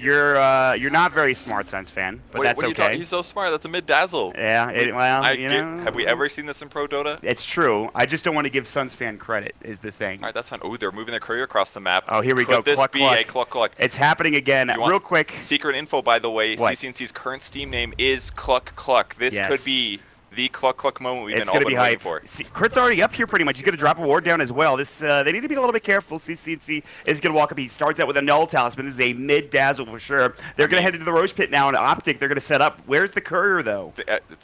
You're not very smart, Suns fan, but Wait, that's what are you okay. talking? He's so smart. That's a mid dazzle. Yeah, you know. Have we ever seen this in Pro Dota? It's true. I just don't want to give Suns fan credit, is the thing. All right, that's fine. Oh, they're moving their courier across the map. Oh, here we go. Could this Cluck, be cluck. a cluck cluck? It's happening again. Real quick. Secret info, by the way. What? CCNC's current Steam name is Cluck Cluck. This could be the cluck cluck moment we've been waiting for. Crit's already up here pretty much. He's going to drop a ward down as well. This they need to be a little bit careful. CCNC is going to walk up. He starts out with a null talisman. This is a mid dazzle for sure. They're going to head into the Roche pit now and OpTic. They're going to set up. Where's the courier though?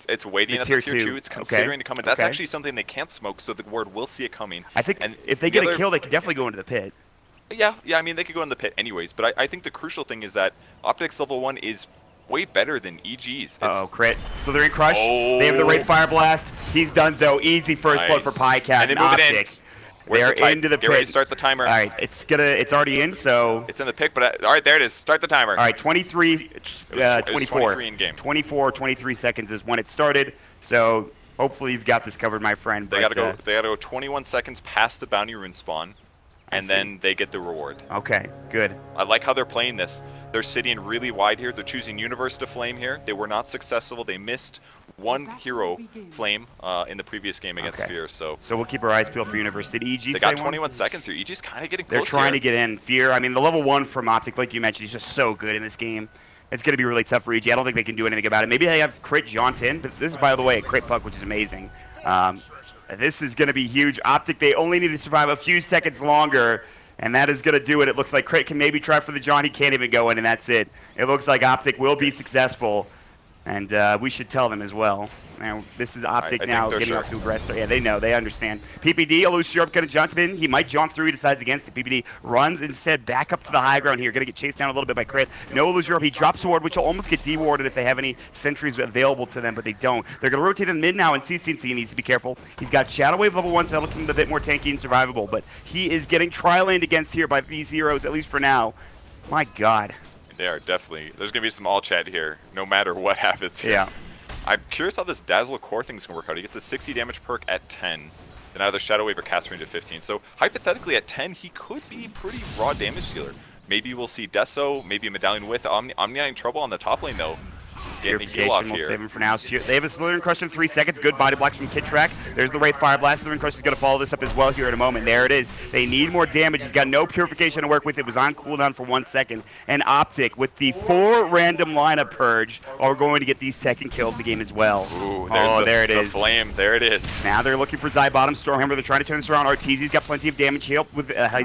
It's waiting at the tier 2. It's considering to come in. That's actually something they can't smoke, so the ward will see it coming. I think if they get a kill, they can definitely go into the pit. Yeah. I mean, they could go in the pit anyways, but I think the crucial thing is that OpTic's level 1 is way better than EG's. Uh-oh, crit. So they're in Crush. They have the Wraith Fire Blast. He's done so. Easy first blood for Pycat and OpTic. They're into the pit. Get ready to start the timer. All right, it's already in, so... It's in the pick, but all right, there it is. Start the timer. All right, 24. 23 in game. 23 seconds is when it started, so hopefully you've got this covered, my friend. They gotta go 21 seconds past the bounty rune spawn, and then they get the reward. Okay, good. I like how they're playing this. They're sitting really wide here. They're choosing Universe to flame here. They were not successful. They missed one hero flame in the previous game against Fear. So we'll keep our eyes peeled for Universe. Did EG They got 21 seconds here. EG's kind of getting close. They're trying to get in. Fear, I mean, the level 1 from OpTic, like you mentioned, he's just so good in this game. It's going to be really tough for EG. I don't think they can do anything about it. Maybe they have crit jaunt in, but this is, by the way, a crit puck, which is amazing. This is going to be huge. OpTic, they only need to survive a few seconds longer. And that is going to do it. It looks like Crit can maybe try for the John. He can't even go in, and that's it. It looks like OpTic will be successful. And we should tell them as well. Now, this is OpTic now getting off to a great start. Yeah, they know. They understand. PPD, Alus Europe going to jump in. He might jump through. He decides against it. PPD runs instead back up to the high ground here. Going to get chased down a little bit by Crit. No Alus Europe. He drops a ward, which will almost get dewarded if they have any sentries available to them, but they don't. They're going to rotate in mid now, and CCNC needs to be careful. He's got Shadow Wave level 1, so that'll keep him a bit more tanky and survivable, but he is getting tri-laned against here by these heroes, at least for now. My God. They are definitely. There's going to be some all chat here, no matter what happens here. Yeah. I'm curious how this Dazzle Core thing's going to work out. He gets a 60 damage perk at 10, then either Shadow Wave or Cast Range at 15. So hypothetically at 10, he could be pretty raw damage dealer. Maybe we'll see Deso, maybe a Medallion with Omni in trouble on the top lane though. He's getting a heal off here. We'll save him for now. So they have a Slithering Crush in 3 seconds. Good body blocks from Kid Track. There's the Wraith Fire Blast. Slithering Crush is going to follow this up as well here in a moment. There it is. They need more damage. He's got no purification to work with. It was on cooldown for 1 second. And OpTic, with the 4 random lineup purge, are going to get the second kill of the game as well. Ooh, there it is. The flame. There it is. Now they're looking for Zybottom, Stormhammer. They're trying to turn this around. Arteezy's got plenty of damage. He's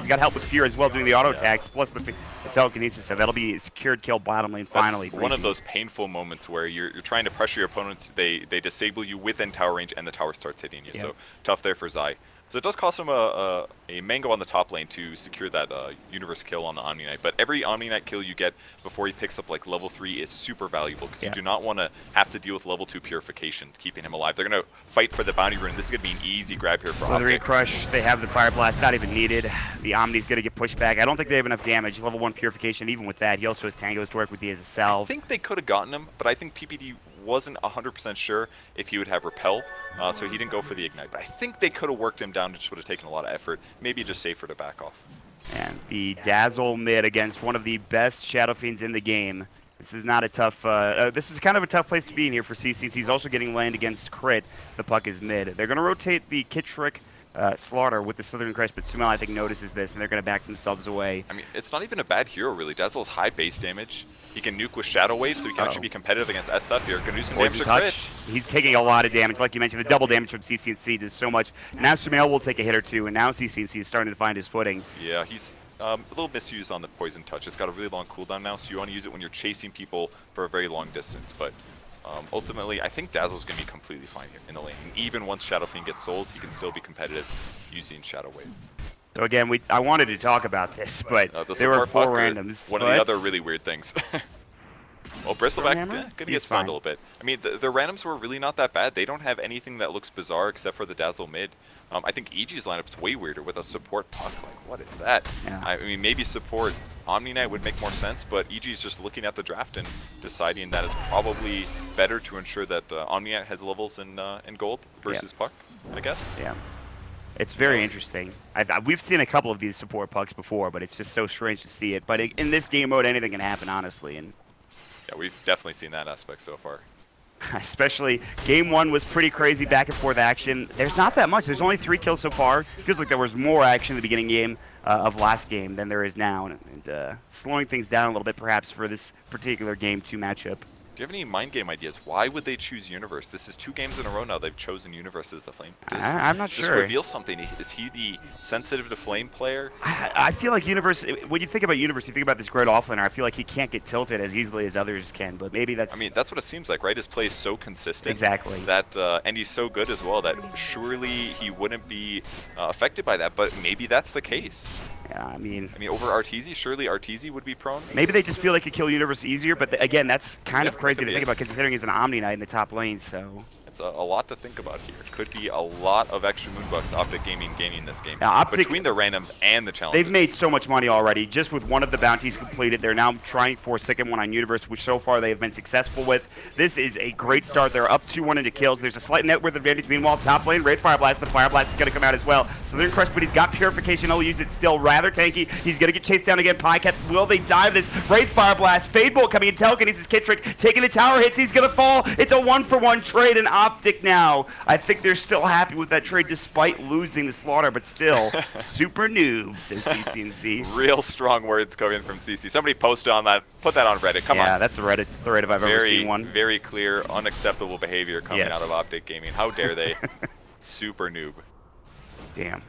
got help with Fear as well, doing the auto attacks, plus the telekinesis. So that'll be a secured kill bottom lane finally. That's one of those painful moments where you're trying to pressure your opponents. They disable you within tower range, and the tower starts hitting you. Yep. So tough there for Zai. So it does cost him a mango on the top lane to secure that Universe kill on the Omni Knight. But every Omni Knight kill you get before he picks up like level 3 is super valuable, because you do not want to have to deal with level 2 purification, keeping him alive. They're going to fight for the bounty rune. This is going to be an easy grab here for Slithering Crush. They have the Fire Blast, not even needed. The Omni's going to get pushed back. I don't think they have enough damage. Level 1 purification, even with that. He also has Tangos to work with. He has a salve. I think they could have gotten him, but I think PPD wasn't 100% sure if he would have Repel, so he didn't go for the Ignite. But I think they could have worked him down. It just would have taken a lot of effort. Maybe just safer to back off. And the Dazzle mid against one of the best Shadow Fiends in the game. This is not a tough, this is kind of a tough place to be in here for CC. He's also getting land against Crit. The puck is mid. They're going to rotate the Kit Trick Slaughter with the Slithering Crush, but Sumail, I think, notices this, and they're going to back themselves away. I mean, it's not even a bad hero, really. Dazzle has high base damage. He can nuke with Shadow Wave, so he can actually be competitive against SF here. Gonna do some damage to Crit. He's taking a lot of damage. Like you mentioned, the double damage from CCNC does so much. Now Sumail will take a hit or two, and now CCNC is starting to find his footing. Yeah, he's a little misused on the Poison Touch. It's got a really long cooldown now, so you want to use it when you're chasing people for a very long distance. But ultimately, I think Dazzle's going to be completely fine here in the lane. And even once Shadow Fiend gets souls, he can still be competitive using Shadow Wave. So again, I wanted to talk about this, but there were 4 randoms. One of the other really weird things. Well, Bristleback going to get stunned a little bit. I mean, the randoms were really not that bad. They don't have anything that looks bizarre except for the Dazzle mid. I think EG's lineup's way weirder with a support puck. Like, what is that? Yeah. I mean, maybe support Omni Knight would make more sense, but EG's just looking at the draft and deciding that it's probably better to ensure that Omni Knight has levels in gold versus puck, I guess. Yeah. It's very interesting. We've seen a couple of these support pucks before, but it's just so strange to see it. But in this game mode, anything can happen, honestly. And yeah, we've definitely seen that aspect so far. Especially game 1 was pretty crazy back and forth action. There's not that much. There's only 3 kills so far. It feels like there was more action in the beginning game of last game than there is now, and slowing things down a little bit perhaps for this particular game 2 matchup. Do you have any mind game ideas? Why would they choose Universe? This is 2 games in a row now they've chosen Universe as the Flame. I'm not sure. Just reveal something. Is he the sensitive to Flame player? I feel like Universe, when you think about Universe, you think about this great offlaner. I feel like he can't get tilted as easily as others can, but maybe that's... I mean, that's what it seems like, right? His play is so consistent. Exactly. That, and he's so good as well that surely he wouldn't be affected by that, but maybe that's the case. Yeah, I mean, over Arteezy, surely Arteezy would be prone. Maybe they just feel they could kill Universe easier, but again, that's kind of crazy to think about considering he's an Omni Knight in the top lane, so... It's a lot to think about here. Could be a lot of extra Moonbucks OpTic Gaming gaining this game. Now, between the randoms and the challenges. They've made so much money already. Just with one of the bounties completed, they're now trying for a second one on Universe, which so far they have been successful with. This is a great start. They're up 2-1 into kills. There's a slight net worth advantage. Meanwhile, top lane, Wraith Fire Blast. The Fire Blast is going to come out as well. Southern Crush, but he's got Purification. He'll use it still rather tanky. He's going to get chased down again. Pycat, will they dive this? Wraith Fire Blast. Fade Bolt coming in. Telekinesis Kit Trick taking the tower hits. He's going to fall. It's a 1-for-1 trade, and OpTic now. I think they're still happy with that trade despite losing the slaughter, but still, super noobs, says CCNC. Real strong words coming from CC. Somebody posted on that, put that on Reddit. Come on. Yeah, that's the Reddit thread if I've ever seen one. Very clear, unacceptable behavior coming out of OpTic Gaming. How dare they? Super noob. Damn.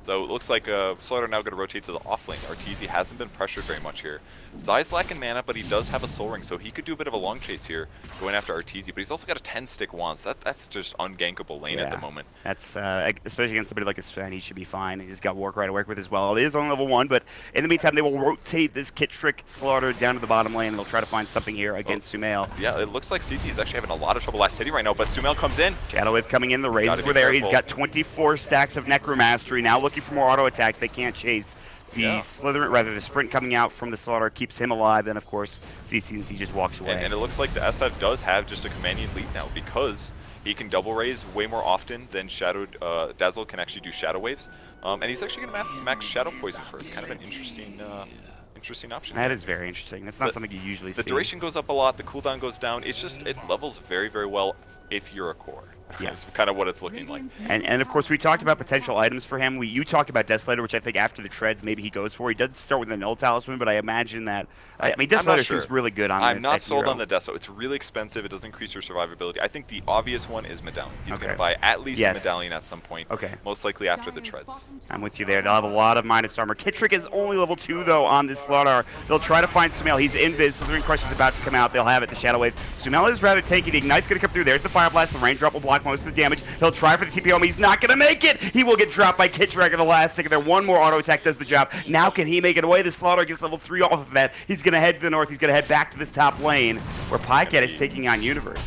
So it looks like Slaughter now going to rotate to the off lane. Arteezy hasn't been pressured very much here. Zai's lacking mana, but he does have a Soul Ring, so he could do a bit of a long chase here, going after Arteezy. But he's also got a 10-stick wand, so that's just ungankable lane at the moment. That's, especially against somebody like a Sven, he should be fine. He's got Warcry to work with as well. It is on level 1, but in the meantime, they will rotate this Kit Trick Slaughter down to the bottom lane, and they'll try to find something here against Sumail. Yeah, it looks like CC is actually having a lot of trouble last hitting right now, but Sumail comes in. Shadow Wave coming in, the raises were there. He's got 24 stacks of Necromastery, now looking for more auto attacks. They can't chase. The Slytherin, rather the sprint coming out from the Slaughter keeps him alive, and of course CCNC just walks away. And it looks like the SF does have just a commanding lead now because he can double raise way more often than Dazzle can actually do Shadow Waves. And he's actually going to max Shadow Poison first. Kind of an interesting option. That is very interesting. That's not something you usually see. The duration goes up a lot, the cooldown goes down. It's just, it levels very, very well if you're a core. Yes. That's kind of what it's looking like. And of course, we talked about potential items for him. You talked about Desolator, which I think after the treads, maybe he goes for. He does start with a Null Talisman, but I imagine that... I mean, Desolator seems really good on I'm not sold on the Deso. It's really expensive. It does increase your survivability. I think the obvious one is Medallion. He's going to buy at least a Medallion at some point. Most likely after the treads. I'm with you there. They'll have a lot of minus armor. Kit Trick is only level 2, though, on this Slaughter. They'll try to find Sumail. He's invis. Slithering Crush is about to come out. They'll have it. The Shadow Wave. Sumail is rather tanky. The Ignite's going to come through. There's the Fire Blast. The Raindrop will block most of the damage. He'll try for the TPO, but he's not going to make it. He will get dropped by Kit Trick at the last second there. One more auto attack does the job. Now can he make it away? The Slaughter gets level 3 off of that. He's going to head to the north. He's going to head back to this top lane where Pycat is taking on Universe.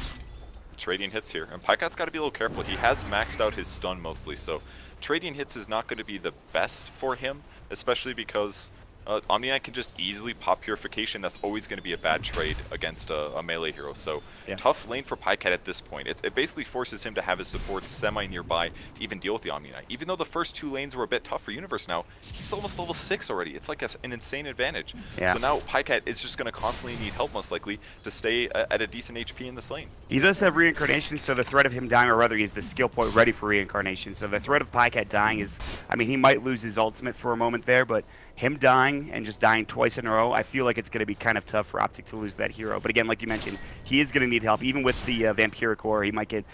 Trading hits here. And Pycat's got to be a little careful. He has maxed out his stun mostly, so trading hits is not going to be the best for him, especially because Omni-Knight can just easily pop Purification. That's always going to be a bad trade against a melee hero. So tough lane for Pycat at this point. It basically forces him to have his supports semi-nearby to even deal with the Omni-Knight. Even though the first 2 lanes were a bit tough for Universe now, he's almost level 6 already. It's like an insane advantage. So now Pycat is just going to constantly need help most likely to stay at a decent HP in this lane. He does have Reincarnation, so the threat of him dying, or rather he's the skill point ready for Reincarnation. So the threat of Pycat dying is, I mean, he might lose his ultimate for a moment there, but him dying and just dying twice in a row, I feel like it's going to be kind of tough for OpTic to lose that hero. But again, like you mentioned, he is going to need help. Even with the Vampiric Core, he might get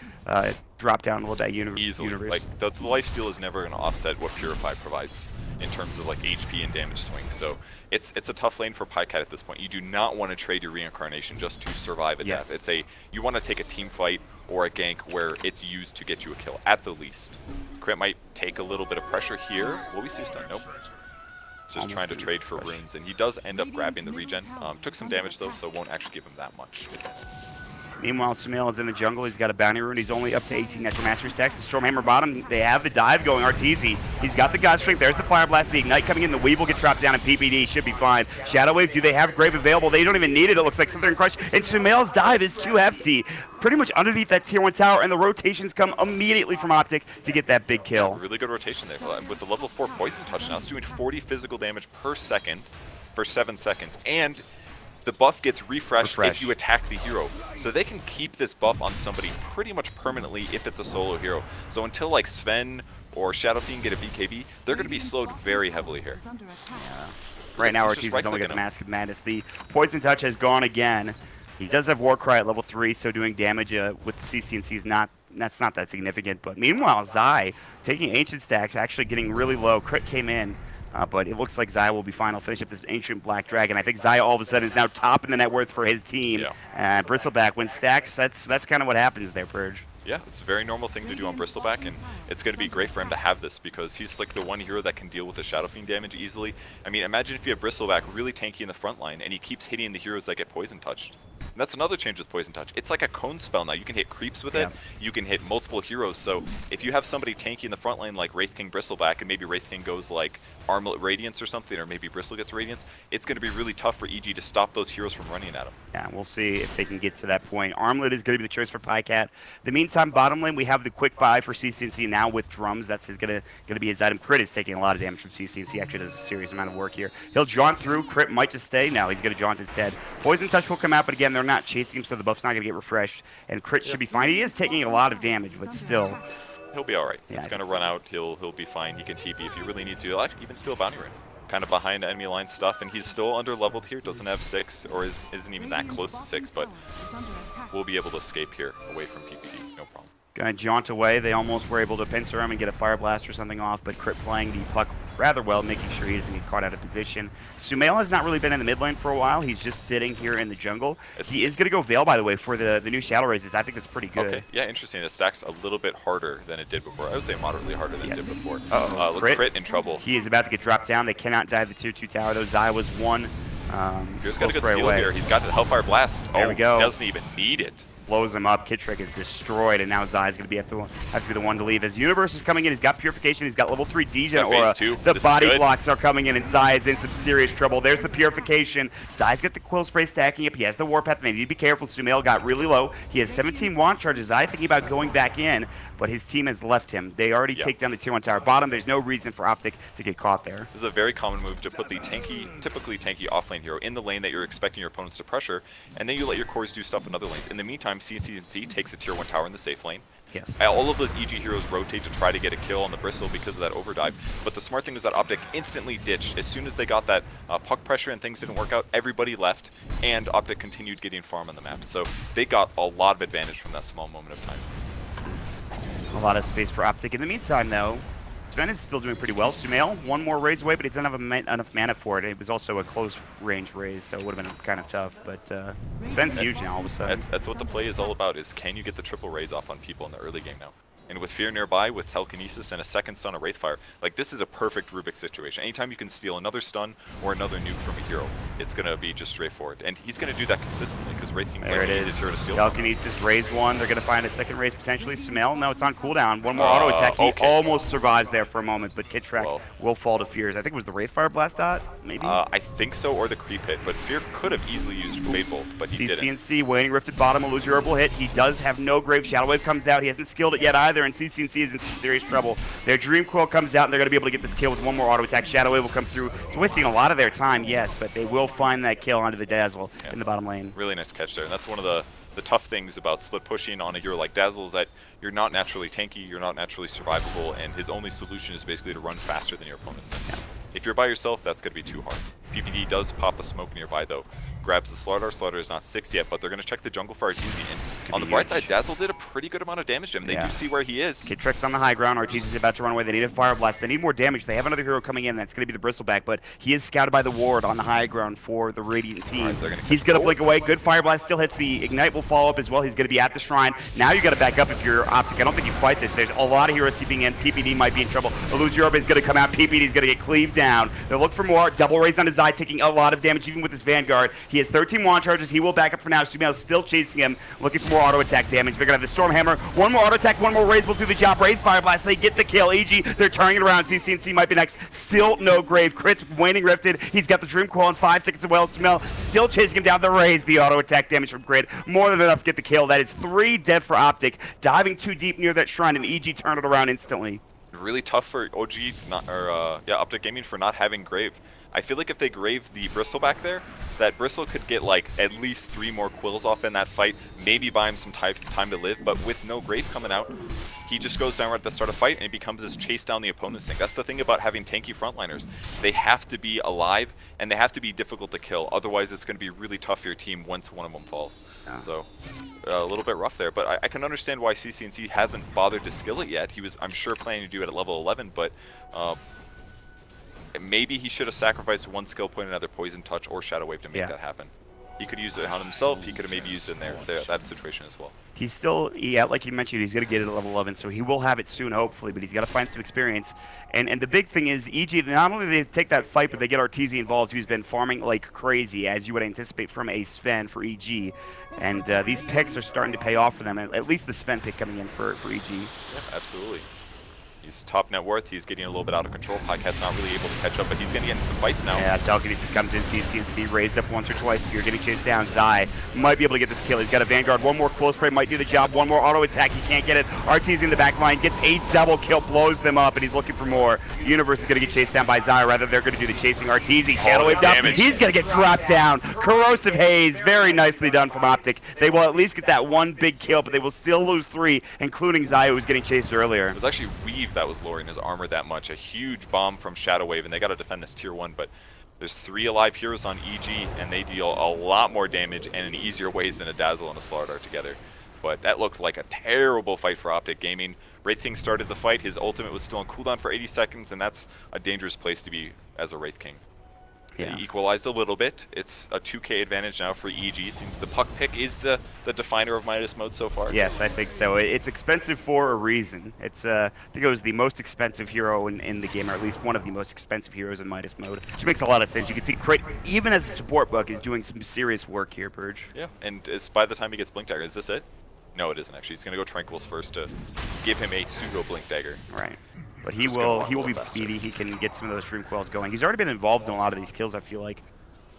dropped down a little bit. Easily. Like, the lifesteal is never going to offset what Purify provides in terms of like HP and damage swings. So it's a tough lane for Pycat at this point. You do not want to trade your Reincarnation just to survive a death. It's you want to take a team fight or a gank where it's used to get you a kill, at the least. Crit might take a little bit of pressure here. Will we see a stun? Nope. Just trying to trade for runes, and he does end up grabbing the regen. Took some damage though, so won't actually give him that much. Meanwhile, Sumail is in the jungle. He's got a bounty rune. He's only up to 18 Natural Mastery stacks. The Stormhammer bottom, they have the dive going. Arteezy, he's got the God Strength. There's the Fire Blast, the Ignite coming in. The Weave will get dropped down, and PPD should be fine. Shadow Wave, do they have Grave available? They don't even need it. It looks like Southern Crush. And Sumail's dive is too hefty. Pretty much underneath that tier 1 tower, and the rotations come immediately from OpTic to get that big kill. Really good rotation there. With the level 4 Poison Touch now, it's doing 40 physical damage per second for 7 seconds. And the buff gets refreshed if you attack the hero. So they can keep this buff on somebody pretty much permanently if it's a solo hero. So until like Sven or Shadow Fiend get a BKB, they're going to be slowed very heavily here. Yeah. Right now, Arteezy's only got the Mask of Madness. The Poison Touch has gone again. He does have Warcry at level 3, so doing damage with CC&C is not that significant. But meanwhile, Zai taking Ancient stacks, actually getting really low. Crit came in. But it looks like Zai will be fine. He'll finish up this Ancient Black Dragon. I think Zai all of a sudden is now top in the net worth for his team. Yeah. And Bristleback wins stacks. That's kind of what happens there, Purge. Yeah, it's a very normal thing to do on Bristleback, and it's going to be great for him to have this because he's like the one hero that can deal with the Shadow Fiend damage easily. I mean, imagine if you have Bristleback really tanky in the front line and he keeps hitting the heroes that get poison touched. And that's another change with Poison Touch. It's like a cone spell now. You can hit creeps with it. You can hit multiple heroes. So if you have somebody tanky in the front line like Wraith King Bristleback, and maybe Wraith King goes like Armlet Radiance or something, or maybe Bristle gets Radiance, it's going to be really tough for EG to stop those heroes from running at him. Yeah, we'll see if they can get to that point. Armlet is going to be the choice for Pycat. The meantime, bottom lane, we have the quick buy for CC&C now with drums. That's going to be his item. Crit is taking a lot of damage from CC&C. Actually does a serious amount of work here. He'll jaunt through. Crit might just stay. No, he's going to jaunt instead. Poison Touch will come out, but again, they're not chasing him, so the buff's not going to get refreshed. And Crit should be fine. He is taking a lot of damage, but still. He'll be all right. Yeah, it's going to run out. He'll be fine. He can TP if he really needs to. He'll actually even steal a bounty rune. Kind of behind enemy line stuff, and he's still under leveled here. Doesn't have 6, or isn't even that close to 6, but we'll be able to escape here away from PPD. No problem. Gonna jaunt away. They almost were able to pincer him and get a Fire Blast or something off, but Crit playing the puck rather well, making sure he doesn't get caught out of position. Sumail has not really been in the mid lane for a while. He's just sitting here in the jungle. He is going to go Veil, by the way, for the new Shadow Raises. I think that's pretty good. Okay, yeah, interesting. It stacks a little bit harder than it did before. I would say moderately harder than it did before. Look, Crit in trouble. He is about to get dropped down. They cannot dive the tier 2 tower, though. Zai was one. He's got a good steal here. He's got the Hellfire Blast. There we go. He doesn't even need it. Blows him up. Kid Trick is destroyed, and now Zai's going to have to be the one to leave. As Universe is coming in, he's got Purification, he's got level 3 Degen Aura. The body blocks are coming in, and Zai is in some serious trouble. There's the Purification. Zai's got the Quill Spray stacking up. He has the Warpath, and they need to be careful. Sumail got really low. He has 17 wand charges. Zai thinking about going back in, but his team has left him. They already take down the tier 1 tower bottom. There's no reason for OpTic to get caught there. This is a very common move to put the typically tanky offlane hero in the lane that you're expecting your opponents to pressure, and then you let your cores do stuff in other lanes. In the meantime, CC&C takes a tier 1 tower in the safe lane. Yes. All of those EG heroes rotate to try to get a kill on the Bristle because of that overdive. But the smart thing is that OpTic instantly ditched. As soon as they got that puck pressure and things didn't work out, everybody left, and OpTic continued getting farm on the map. So they got a lot of advantage from that small moment of time. This is a lot of space for OpTic. In the meantime, though, Sven is still doing pretty well. Sumail, one more raise away, but he doesn't have enough mana for it. It was also a close range raise, so it would have been kind of tough. But Sven's huge now all of a sudden. That's what the play is all about, is can you get the triple raise off on people in the early game now? And with Fear nearby, with Telekinesis and a second stun of Wraithfire, like this is a perfect Rubik situation. Anytime you can steal another stun or another nuke from a hero, it's going to be just straightforward. And he's going to do that consistently because Wraith King's like the easiest hero to steal. Telekinesis, raise one. They're going to find a second raise potentially. Sumail, no, it's on cooldown. One more auto attack. He almost survives there for a moment, but Kitrak will fall to Fears. I think it was the Wraithfire Blast dot, maybe? I think so, or the Creep Hit, but Fear could have easily used Fade Bolt, but he didn't. CC&C, Waning Rifted bottom, illusionable hit. He does have no Grave. Shadow Wave comes out. He hasn't skilled it yet either, and CC&C is in some serious trouble. Their Dream Coil comes out, and they're going to be able to get this kill with one more auto attack. Shadow Wave will come through. It's wasting a lot of their time, yes, but they will find that kill onto the Dazzle in the bottom lane. Really nice catch there, and that's one of the tough things about split pushing on a hero like Dazzle is that you're not naturally tanky, you're not naturally survivable, and his only solution is basically to run faster than your opponents. If you're by yourself, that's going to be too hard. PPD does pop a smoke nearby, though. Grabs the Slardar. Slardar is not 6 yet, but they're going to check the jungle for Arteezy, and he's On the bright side, Dazzle did a pretty good amount of damage to him. They do see where he is. Kid Trick's on the high ground. Arteezy's about to run away. They need a Fire Blast. They need more damage. They have another hero coming in. That's going to be the Bristleback, but he is scouted by the ward on the high ground for the Radiant team. He's going to blink away. Good Fire Blast still hits. The Ignite will follow up as well. He's going to be at the Shrine. Now you got to back up if you're OpTic. I don't think you fight this. There's a lot of heroes seeping in. PPD might be in trouble. Illusion is going to come out. PPD's going to get cleaved down. They'll look for more. Double raise on his eye, taking a lot of damage even with his Vanguard. He has 13 wand charges. He will back up for now. Sumail's still chasing him, looking for more auto attack damage. They're going to have the Storm Hammer. One more auto attack, one more raise will do the job. Raise Fire Blast. They get the kill. EG, they're turning it around. CCNC might be next. Still no Grave. Crits waning Rifted. He's got the Dream Coil in 5 seconds as well. Sumail still chasing him down. The raise, the auto attack damage from Grid. More than enough to get the kill. That is 3 dead for OpTic. Diving too deep near that Shrine, and EG turned it around instantly. Really tough for OG, OpTic Gaming for not having Grave. I feel like if they Grave the Bristleback there, that Bristle could get like at least 3 more quills off in that fight, maybe buy him some time to live, but with no Grave coming out, he just goes down right at the start of the fight and it becomes this chase down the opponent's thing. That's the thing about having tanky frontliners. They have to be alive and they have to be difficult to kill, otherwise it's going to be really tough for your team once one of them falls. So a little bit rough there, but I can understand why CCNC hasn't bothered to skill it yet. He was, I'm sure, planning to do it at level 11, but maybe he should have sacrificed 1 skill point, another Poison Touch or Shadow Wave to make that happen. He could use it on himself. He could have maybe used it in that situation as well. He's still, like you mentioned, he's going to get it at level 11, so he will have it soon, hopefully, but he's got to find some experience. And the big thing is, EG, not only do they take that fight, but they get Arteezy involved, who's been farming like crazy, as you would anticipate from a Sven for EG. And these picks are starting to pay off for them, at least the Sven pick coming in for EG. Yeah, absolutely. He's top net worth. He's getting a little bit out of control. Pycat's not really able to catch up, but he's going to get into some fights now. Yeah, Telekinesis comes in. CCNC raised up once or twice. If you're getting chased down, Zai might be able to get this kill. He's got a Vanguard. One more Cool Spray might do the job. One more auto attack. He can't get it. Arteezy in the back line gets a double kill, blows them up, and he's looking for more. Universe is going to get chased down by Zai. Rather, they're going to do the chasing. Arteezy, Shadow Wave down. He's going to get dropped down. Corrosive Haze, very nicely done from OpTic. They will at least get that 1 big kill, but they will still lose 3, including Zai, who was getting chased earlier. It was actually Weave that was lowering his armor that much. A huge bomb from Shadow Wave, and they got to defend this tier 1, but there's 3 alive heroes on EG, and they deal a lot more damage and in easier ways than a Dazzle and a Slardar together. But that looked like a terrible fight for OpTic Gaming. Wraith King started the fight. His ultimate was still on cooldown for 80 seconds, and that's a dangerous place to be as a Wraith King. They equalized a little bit. It's a 2k advantage now for EG. Seems the puck pick is the definer of Midas Mode so far. Yes, I think so. It's expensive for a reason. It's I think it was the most expensive hero in the game, or at least one of the most expensive heroes in Midas Mode, which makes a lot of sense. You can see Crit, even as a support buck, is doing some serious work here, Purge. Yeah, and by the time he gets Blink Dagger, is this it? No, it isn't actually. He's going to go Tranquils first to give him a pseudo Blink Dagger. Right. But he will be speedy. He can get some of those Dream Coils going. He's already been involved in a lot of these kills, I feel like.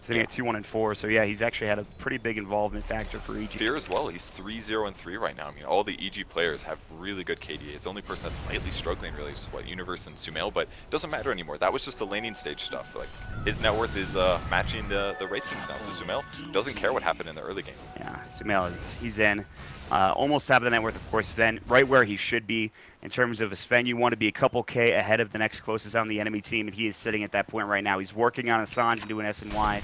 Sitting at 2-1 and 4, so yeah, he's actually had a pretty big involvement factor for EG. Fear as well. He's 3-0 and 3 right now. I mean, all the EG players have really good KDAs. The only person that's slightly struggling really is Universe and Sumail, but it doesn't matter anymore. That was just the laning stage stuff. Like his net worth is matching the Wraith Kings now. So Sumail doesn't care what happened in the early game. Yeah, Sumail he's in. Almost top of the net worth, of course. Sven, right where he should be. In terms of a Sven, you want to be a couple K ahead of the next closest on the enemy team, and he is sitting at that point right now. He's working on Assange and doing SNY,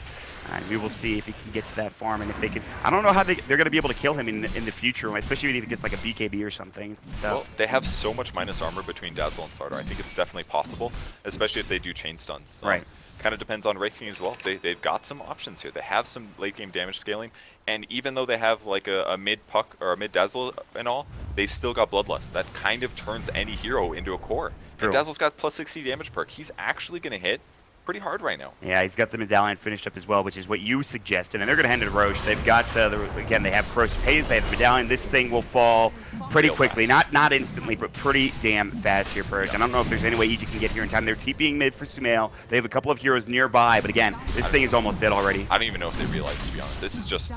and we will see if he can get to that farm, and if they can. I don't know how they're going to be able to kill him in the future, especially if he gets like a BKB or something. So. Well, they have so much minus armor between Dazzle and Slardar. I think it's definitely possible, especially if they do chain stuns. Right. Kind of depends on Wraith King as well. They've got some options here. They have some late game damage scaling, and even though they have like a mid puck or a mid Dazzle and all, they've still got Bloodlust. That kind of turns any hero into a core. And Dazzle's got plus 60 damage perk. He's actually going to hit pretty hard right now. Yeah, he's got the medallion finished up as well, which is what you suggested, and they're going to hand it to Roche. They've got again, they have Corrosive Haze, they have the medallion. This thing will fall pretty quickly, not instantly, but pretty damn fast here, Purge. And I don't know if there's any way EG can get here in time. They're TPing mid for Sumail. They have a couple of heroes nearby, but again, this thing is almost dead already. I don't even know if they realize, to be honest. This is just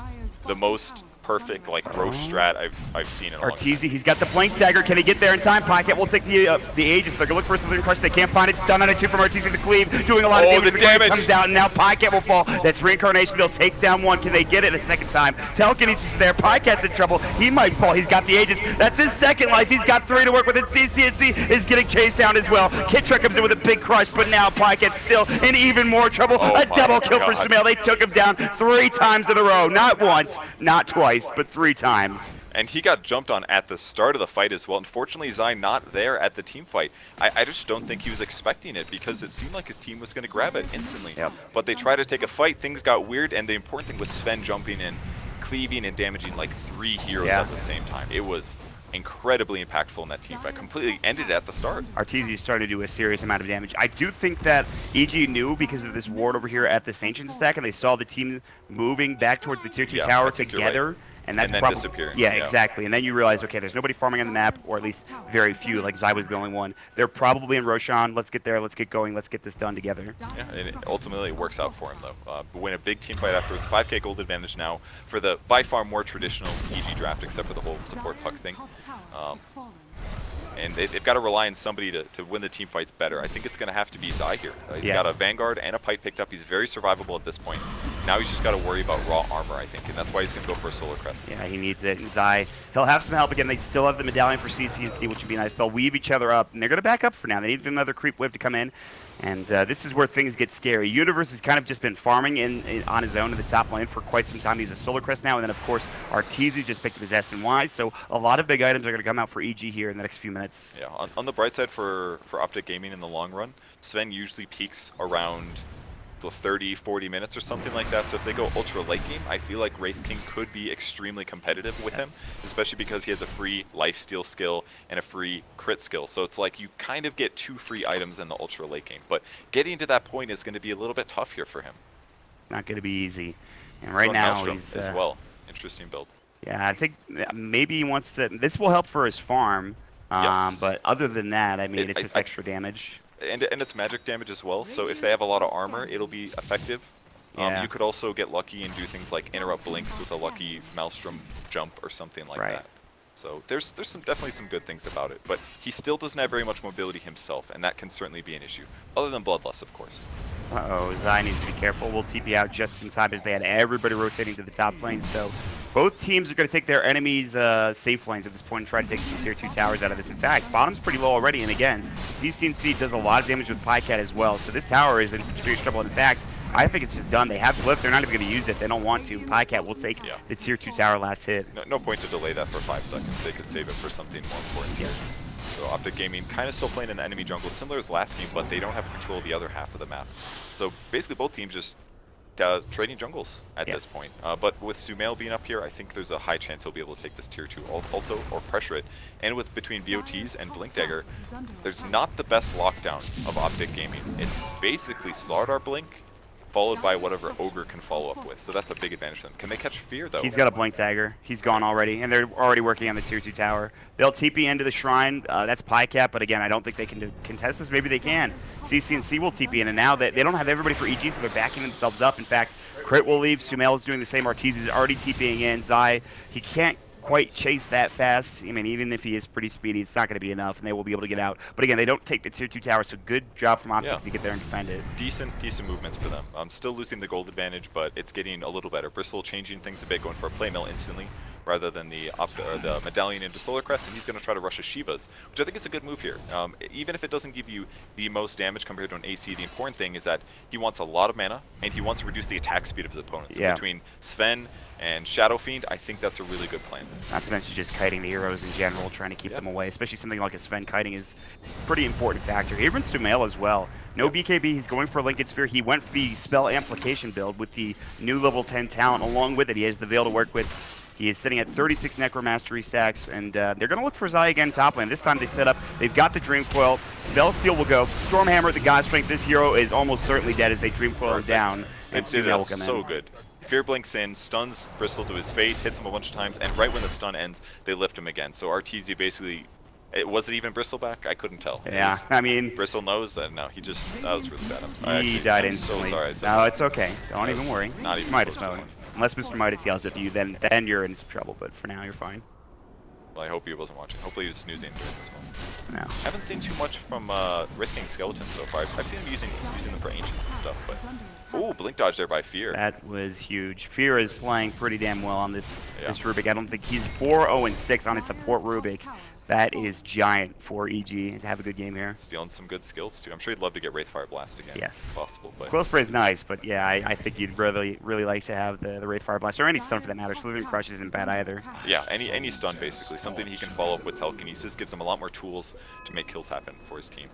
the most perfect like Roche strat I've seen in a long time. Arteezy, he's got the Blink Dagger. Can he get there in time? Pycat will take the Aegis. They're going to look for something to crush. They can't find it. Stun on it too from Arteezy the Cleave, doing a lot of damage. The damage comes out, and now Pycat will fall. That's Reincarnation. They'll take down 1. Can they get it a second time? Telekinesis is there. Pycat's in trouble. He might fall. He's got the Aegis. That's his second life. He's got 3 to work with. And CCNC is getting chased down as well. Kid Trick comes in with a big crush, but now Pycat's still in even more trouble. A double kill for Sumail. They took him down 3 times in a row. Not once, not twice, but 3 times. And he got jumped on at the start of the fight as well. Unfortunately, Zai not there at the team fight. I just don't think he was expecting it because it seemed like his team was going to grab it instantly. Yep. But they tried to take a fight, things got weird, and the important thing was Sven jumping in, cleaving and damaging like 3 heroes at the same time. It was incredibly impactful in that team fight. Completely ended at the start. Arteezy started to do a serious amount of damage. I do think that EG knew because of this ward over here at this ancient stack, and they saw the team moving back towards the tier 2 tower together. Right. And that's then disappearing. Yeah, exactly. And then you realize, okay, there's nobody farming on the map, or at least very few. Like Zai was the only one. They're probably in Roshan. Let's get there. Let's get going. Let's get this done together. Yeah, and ultimately it works out for him though. Win a big team fight afterwards. 5k gold advantage now for the by far more traditional EG draft, except for the whole support puck thing. And they've got to rely on somebody to win the team fights better. I think it's going to have to be Zai here. He's got a Vanguard and a Pipe picked up. He's very survivable at this point. Now he's just got to worry about raw armor, I think, and that's why he's going to go for a Solar Crest. Yeah, he needs it. And Zai, he'll have some help again. They still have the medallion for CC&C, which would be nice. They'll weave each other up, and they're going to back up for now. They need another creep wave to come in. And this is where things get scary. Universe has kind of just been farming on his own in the top lane for quite some time. He's a Solar Crest now, and then of course Arteezy just picked up his S&Y. So a lot of big items are going to come out for EG here in the next few minutes. Yeah, on the bright side for OpTic Gaming in the long run, Sven usually peaks around the 30-40 minutes or something like that. So if they go ultra late game, I feel like Wraith King could be extremely competitive with him, especially because he has a free lifesteal skill and a free crit skill. So it's like you kind of get 2 free items in the ultra late game. But getting to that point is going to be a little bit tough here for him. Not going to be easy. And right now he's as well. Interesting build. Yeah, I think maybe he wants to. This will help for his farm. But other than that, I mean, it's just extra damage. And it's magic damage as well, so if they have a lot of armor, it'll be effective. You could also get lucky and do things like interrupt blinks with a lucky Maelstrom jump or something like that. So there's definitely some good things about it, but he still doesn't have very much mobility himself, and that can certainly be an issue, other than Bloodlust, of course. Uh-oh, Zai needs to be careful. We'll TP out just in time as they had everybody rotating to the top lane, so both teams are going to take their enemies' safe lanes at this point and try to take some tier 2 towers out of this. In fact, bottom's pretty low already, and again, CC&C does a lot of damage with Pycat as well, so this tower is in some serious trouble. In fact, I think it's just done. They have Glyph. They're not even going to use it. They don't want to. Pycat will take the tier 2 tower last hit. No point to delay that for 5 seconds. They could save it for something more important here. So OpTic Gaming kind of still playing in the enemy jungle, similar as last game, but they don't have control of the other half of the map. So basically both teams just trading jungles at this point. But with Sumail being up here, I think there's a high chance he'll be able to take this tier 2 also, or pressure it. And with between BOTs and Blink Dagger, there's not the best lockdown of OpTic Gaming. It's basically Slardar Blink, followed by whatever Ogre can follow up with. So that's a big advantage for them. Can they catch Fear, though? He's got a Blink Dagger. He's gone already, and they're already working on the tier 2 tower. They'll TP into the Shrine. That's Pycat, but again, I don't think they can contest this. Maybe they can. CC&C will TP in, and now they don't have everybody for EG, so they're backing themselves up. In fact, Crit will leave. Sumail is doing the same. Arteezy is already TPing in. Zai, he can't quite chase that fast. I mean, even if he is pretty speedy, it's not going to be enough, and they will be able to get out. But again, they don't take the tier 2 tower, so good job from OpTic to get there and defend it. Decent movements for them. Still losing the gold advantage, but it's getting a little better. Bristle changing things a bit, going for a play mill instantly, rather than the medallion into Solar Crest, and he's going to try to rush his Shivas, which I think is a good move here. Even if it doesn't give you the most damage compared to an AC, the important thing is that he wants a lot of mana, and he wants to reduce the attack speed of his opponents. So between Sven and Shadow Fiend, I think that's a really good plan. Not to mention just kiting the heroes in general, trying to keep them away, especially something like a Sven. Kiting is a pretty important factor. Even Sumail as well. No BKB, he's going for a Linked Sphere. He went for the spell amplification build with the new level 10 talent. Along with it, he has the Veil to work with. He is sitting at 36 Necromastery stacks, and they're going to look for Zai again top lane. This time they set up, they've got the Dream Coil. Spell Steal will go. Stormhammer, the God Strength. This hero is almost certainly dead as they Dream Coil him down. And Sumail will come in. So good. Fear blinks in, stuns Bristle to his face, hits him a bunch of times, and right when the stun ends, they lift him again. So Arteezy basically, was it even Bristleback? I couldn't tell. Yeah, I mean, Bristle knows that. No, that was really bad. He died instantly. So sorry. No, it's okay. Don't even worry. Not even Midas Mode. Unless Mr. Midas yells at you, then you're in some trouble. But for now, you're fine. Well, I hope he wasn't watching. Hopefully he was snoozing during this moment. No. I haven't seen too much from Wraith King Skeletons so far. I've seen him using them for Ancients and stuff, but... Ooh, Blink Dodge there by Fear. That was huge. Fear is playing pretty damn well on this Rubik. I don't think he's 4-0-6 on his support Rubik. That is giant for EG to have a good game here. Stealing some good skills, too. I'm sure you'd love to get Wraithfire Blast again. Yes. If possible. But Quill Spray is nice, but yeah, I think you'd really like to have the Wraithfire Blast, or any stun for that matter. Slithering Crush isn't bad either. Yeah, any stun, basically. Something he can follow up with Telekinesis gives him a lot more tools to make kills happen for his team.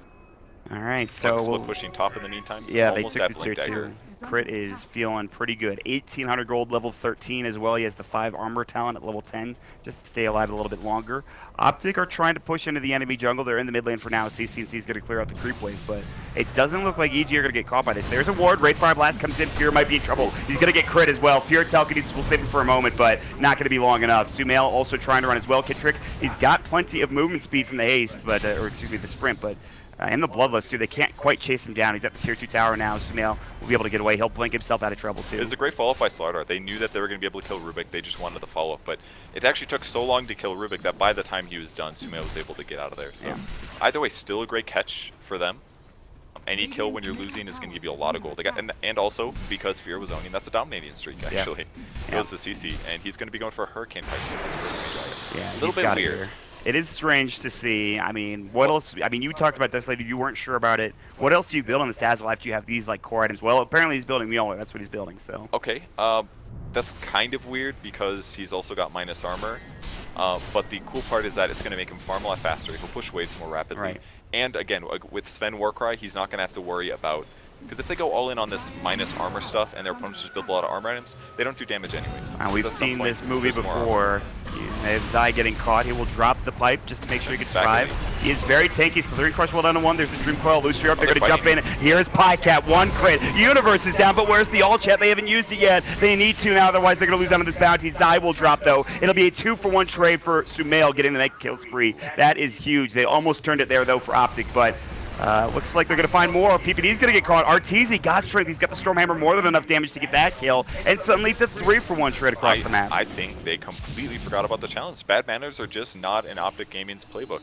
All right, so we'll pushing top in the meantime. Yeah, they almost took at the tier Blink 2. Dagger. Crit is feeling pretty good. 1,800 gold, level 13 as well. He has the 5 armor talent at level 10, just to stay alive a little bit longer. OpTic are trying to push into the enemy jungle. They're in the mid lane for now. CCNC is going to clear out the creep wave, but it doesn't look like EG are going to get caught by this. There's a ward. Wraithfire Blast comes in. Fear might be in trouble. He's going to get crit as well. Fear Telekinesis will save him for a moment, but not going to be long enough. Sumail also trying to run as well. Kid Trick, he's got plenty of movement speed from the haste, but or excuse me, the sprint, but and the Bloodlust, too. They can't quite chase him down. He's at the tier 2 tower now. Sumail will be able to get away. He'll blink himself out of trouble, too. It was a great follow-up by Slardar. They knew that they were going to be able to kill Rubik. They just wanted the follow-up. But it actually took so long to kill Rubik that by the time he was done, Sumail was able to get out of there. So either way, still a great catch for them. Any kill when you're losing is going to give you a lot of gold. They got, and also, because Fear was owning, that's a dominating streak, actually. Goes to CC, and he's going to be going for a Hurricane Pipe as his first major item. Yeah, a little bit weird. It is strange to see. I mean, what else? I mean, you talked about Desolated. You weren't sure about it. What else do you build on this Dazzle Life? Do you have these like core items? Well, apparently he's building Mjolnir. That's what he's building. So. Okay. That's kind of weird because he's also got minus armor. But the cool part is that it's going to make him farm a lot faster. He'll push waves more rapidly. Right. And again, with Sven Warcry, he's not going to have to worry about. Because if they go all in on this minus armor stuff and their opponents just build a lot of armor items, they don't do damage anyways. We've seen this movie before. If Zai getting caught, he will drop the pipe just to make sure he can survive. He is very tanky. Slithering Crush well done on 1. There's the Dream Coil. Lucio up. They're going to jump in. Here's Pycat. 1 crit. Universe is down, but where's the all chat? They haven't used it yet. They need to now, otherwise they're going to lose out on this bounty. Zai will drop, though. It'll be a 2-for-1 trade for Sumail getting the next kill spree. That is huge. They almost turned it there, though, for OpTic, but looks like they're going to find more. PPD's going to get caught. Arteezy got strength. He's got the Stormhammer, more than enough damage to get that kill. And suddenly it's a 3-for-1 trade across the map. I think they completely forgot about the challenge. Bad manners are just not in OpTic Gaming's playbook.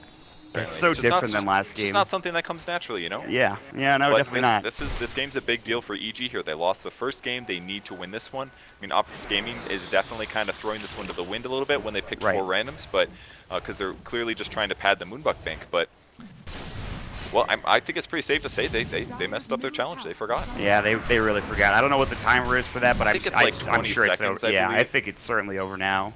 It's so different than last game. It's not something that comes naturally, you know? Yeah, no, but definitely not. This game's a big deal for EG here. They lost the first game. They need to win this one. I mean, OpTic Gaming is definitely kind of throwing this one to the wind a little bit when they picked 4 randoms, but because they're clearly just trying to pad the Moonduck bank. But well, I think it's pretty safe to say they messed up their challenge. They forgot. Yeah, they really forgot. I don't know what the timer is for that, but I think it's like 20 I'm sure seconds, it's over. Yeah, I think it's certainly over now.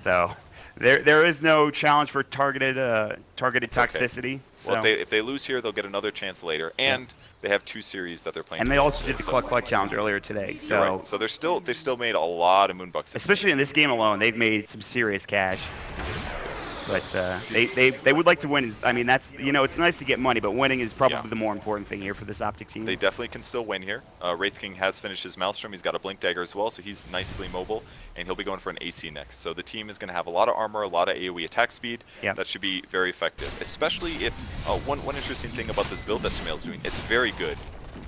So there is no challenge for targeted toxicity. Okay. So. Well, if they lose here, they'll get another chance later, and they have 2 series that they're playing. And they also did the Cluck challenge earlier today. So right. So they still made a lot of Moonbucks. Especially in this game alone, they've made some serious cash. But they would like to win. I mean, that's, it's nice to get money, but winning is probably the more important thing here for this OpTic team. They definitely can still win here. Wraith King has finished his Maelstrom. He's got a Blink Dagger as well, so he's nicely mobile, and he'll be going for an AC next. So the team is going to have a lot of armor, a lot of AoE attack speed. That should be very effective, especially if one interesting thing about this build that Sumail's doing, it's very good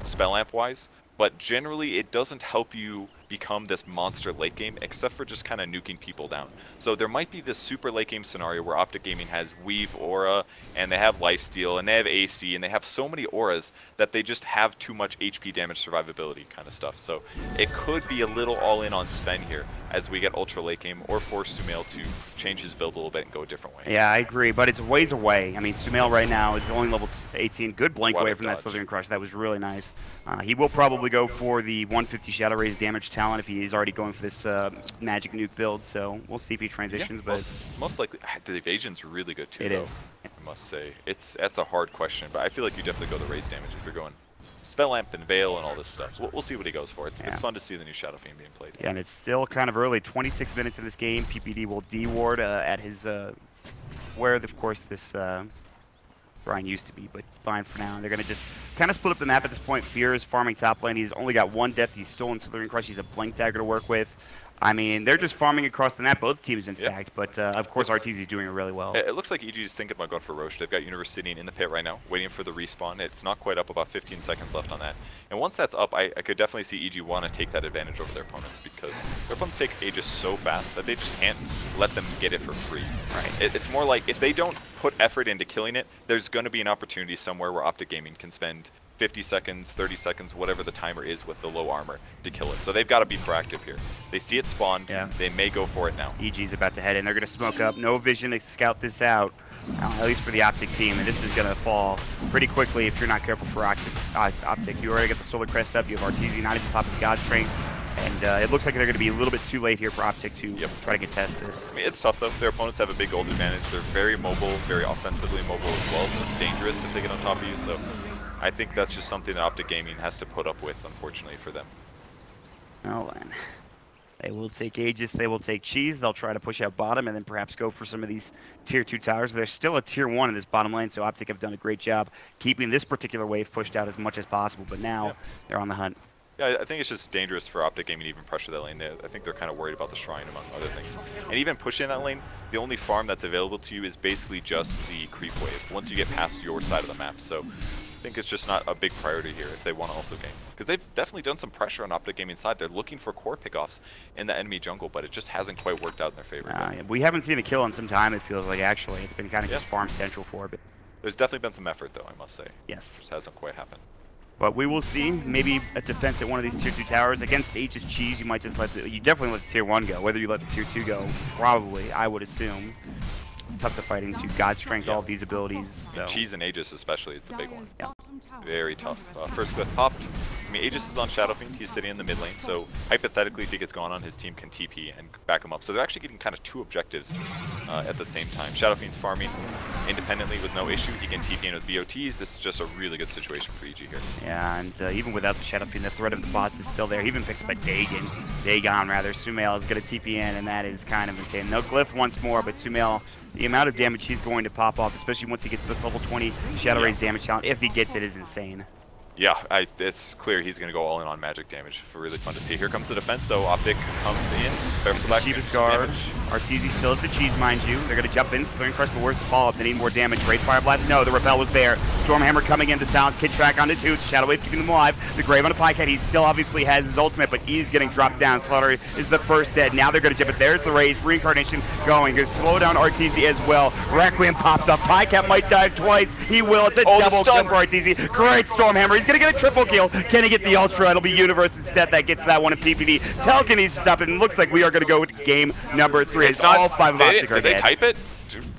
spell amp-wise, but generally it doesn't help you become this monster late game, except for just kind of nuking people down. So there might be this super late game scenario where OpTic Gaming has Weave, Aura, and they have Lifesteal, and they have AC, and they have so many auras that they just have too much HP damage survivability kind of stuff. So it could be a little all in on Sven here as we get ultra late game, or force Sumail to change his build a little bit and go a different way. Yeah, I agree, but it's ways away. I mean, Sumail right now is only level 18. Good blink away from that Slithering Crush. That was really nice. He will probably go for the 150 Shadow Raise damage talent if he is already going for this magic nuke build, so we'll see if he transitions. But most likely, the evasion's really good too. It is. I must say, that's a hard question, but I feel like you definitely go the raise damage if you're going Spell Amp and Veil and all this stuff. We'll see what he goes for. It's fun to see the new Shadow Fiend being played. Yeah, and it's still kind of early. 26 minutes in this game. PPD will D-ward at his where, of course, this Brian used to be, but fine for now. They're going to just kind of split up the map at this point. Fear is farming top lane. He's only got 1 death. He's stolen Slithering Crush. He's a Blink Dagger to work with. I mean, they're just farming across the map, both teams, in fact. But, of course, Arteezy is doing it really well. It looks like EG is thinking about going for Roche. They've got Universe sitting in the pit right now, waiting for the respawn. It's not quite up, about 15 seconds left on that. And once that's up, I could definitely see EG want to take that advantage over their opponents, because their opponents take Aegis so fast that they just can't let them get it for free. Right. It's more like, if they don't put effort into killing it, there's going to be an opportunity somewhere where OpTic Gaming can spend 50 seconds, 30 seconds, whatever the timer is with the low armor to kill it. So they've got to be proactive here. They see it spawned. They may go for it now. EG's about to head in. They're going to smoke up. No vision to scout this out. at least for the OpTic team, and this is going to fall pretty quickly if you're not careful for OpTic. You already got the Solar Crest up, you have RTZ not even popping God Strength, and it looks like they're going to be a little bit too late here for OpTic to try to contest this. I mean, it's tough though. Their opponents have a big gold advantage. They're very mobile, very offensively mobile as well, so it's dangerous if they get on top of you. So I think that's just something that OpTic Gaming has to put up with, unfortunately, for them. Oh, and they will take Aegis, they will take Cheese, they'll try to push out bottom and then perhaps go for some of these tier 2 towers. There's still a tier 1 in this bottom lane, so OpTic have done a great job keeping this particular wave pushed out as much as possible, but now they're on the hunt. Yeah, I think it's just dangerous for OpTic Gaming to even pressure that lane. I think they're kind of worried about the Shrine, among other things. And even pushing that lane, the only farm that's available to you is basically just the creep wave, once you get past your side of the map. So I think it's just not a big priority here if they want to also game. Because they've definitely done some pressure on OpTic Gaming's side. They're looking for core pickoffs in the enemy jungle, but it just hasn't quite worked out in their favor. Yeah, we haven't seen a kill in some time, it feels like, actually. It's been kind of just farm central for a bit. There's definitely been some effort, though, I must say. Yes. It just hasn't quite happened. But we will see. Maybe a defense at one of these tier 2 towers. Against Aegis Cheese, you might just you definitely let the tier 1 go. Whether you let the tier 2 go, probably, I would assume. Tough to fight into. God Strength, all of these abilities. So. Cheese and Aegis especially, it's the big one. Yeah. Very tough. First cliff popped. I mean, Aegis is on Shadow Fiend. He's sitting in the mid lane, so hypothetically, if he gets gone on, his team can TP and back him up. So they're actually getting kind of 2 objectives at the same time. Shadow Fiend's farming independently with no issue. He can TP in with BOTs. This is just a really good situation for EG here. Yeah, and even without the Shadow Fiend, the threat of the bots is still there. He even picks up a Dagon rather. Sumail is going to TP in, and that is kind of insane. No Glyph once more, but Sumail, the amount of damage he's going to pop off, especially once he gets to this level 20 Shadow Rays damage challenge, if he gets it, is insane. Yeah, it's clear he's going to go all in on magic damage. For really fun to see. Here comes the defense, so OpTic comes in. Cheapest guard. RTZ still has the cheese, mind you. They're going to jump in, Slithering Crush, but where's the follow-up? They need more damage. Great Fire Blast. No, the Repel was there. Stormhammer coming in to silence Kid Track onto 2. Shadow Wave keeping them alive. The Grave on a Pycat. He still obviously has his ultimate, but he's getting dropped down. Slaughter is the first dead. Now they're going to jump it. There's the Raise. Reincarnation going. Going to slow down RTZ as well. Requiem pops up. Pycat might dive twice. He will. It's a double kill for RTZ. Great Stormhammer. He's going to get a triple kill. Can he get the Ultra? It'll be Universe instead that gets that one in PPV. Telekinesis up, and it looks like we are going to go with game number 3. It's not, all 5 of OpTic did they type it?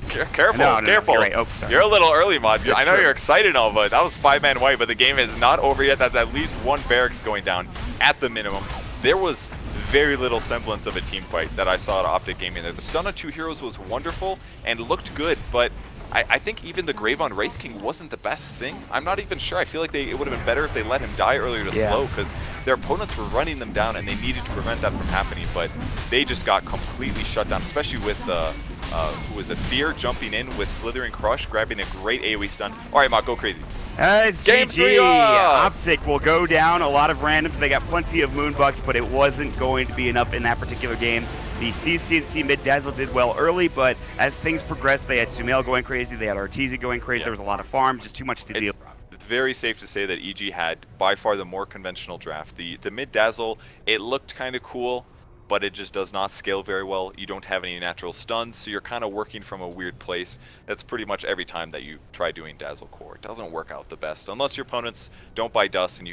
Careful, no, careful. You're right. Oh, sorry. You're a little early, Mod. I know true. you're excited and all, but that was 5-man white, but the game is not over yet. That's at least 1 barracks going down at the minimum. There was very little semblance of a team fight that I saw at OpTic Gaming there. The stun on 2 heroes was wonderful and looked good, but I think even the Grave on Wraith King wasn't the best thing. I'm not even sure. I feel like it would have been better if they let him die earlier to slow, because their opponents were running them down and they needed to prevent that from happening, but they just got completely shut down, especially with who was it, Fear jumping in with Slithering Crush, grabbing a great AoE stun. All right, Mott, go crazy. It's Game GG. 3 OpTic will go down. A lot of randoms. They got plenty of Moonbucks, but it wasn't going to be enough in that particular game. The CCNC mid-dazzle did well early, but as things progressed, they had Sumail going crazy, they had Arteezy going crazy, there was a lot of farm, just too much to deal. It's very safe to say that EG had by far the more conventional draft. The mid-dazzle, it looked kind of cool, but it just does not scale very well. You don't have any natural stuns, so you're kind of working from a weird place. That's pretty much every time that you try doing Dazzle Core. It doesn't work out the best, unless your opponents don't buy dust and you